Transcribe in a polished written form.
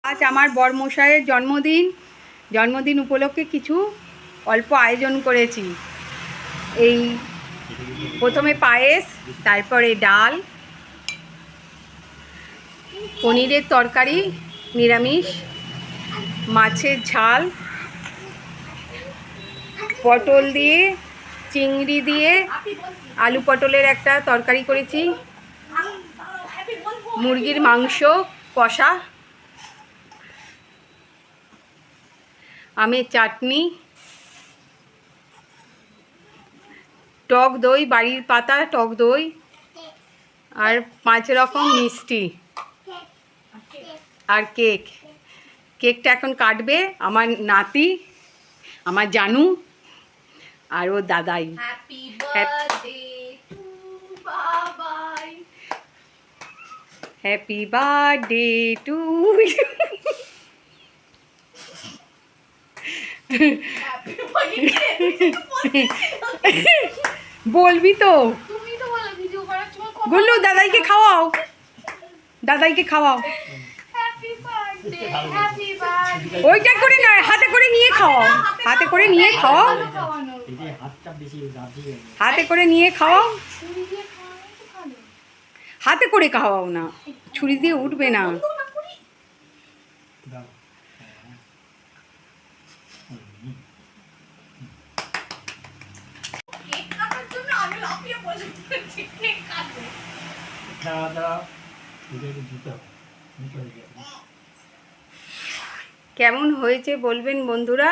আজ আমার বরমশাইয়ের জন্মদিন উপলক্ষে কিছু অল্প আয়োজন করেছি। এই প্রথমে পায়েস, তারপরে ডাল, পনিরের তরকারি নিরামিষ, মাছের ঝাল, পটল দিয়ে, চিংড়ি দিয়ে আলু পটলের একটা তরকারি করেছি, মুরগির মাংস কষা, আমের চাটনি, টক দই, বাড়ির পাতা টক দই, আর 5 রকম মিষ্টি আর কেকটা এখন কাটবে আমার নাতি, আমার জানু আর ওর দাদাই। হ্যাপি বার্থডে টু বাবাই, হ্যাপি বার্থডে টু বলবি তো? তুমি তো বলো ভিডিও করার সময় কথা গুল্লু দাদাইকে খাওয়াও, দাদাইকে খাওয়াও। Happy birthday happy birthday. ওইটা করে না, হাতে করে নিয়ে খাওয়াও, হাতে করে নিয়ে খাওয়াও, হাতে করে নিয়ে খাওয়াও, ছুরি দিয়ে খাওয়ানো তো ভালো। হাতে করে খাওয়াও না, ছুরি দিয়ে উঠবে না। কেক কাটার জন্য আমি লাফিয়ে বসে পড়েছি কেক কাটবো। কেমন হয়েছে বলবেন বন্ধুরা।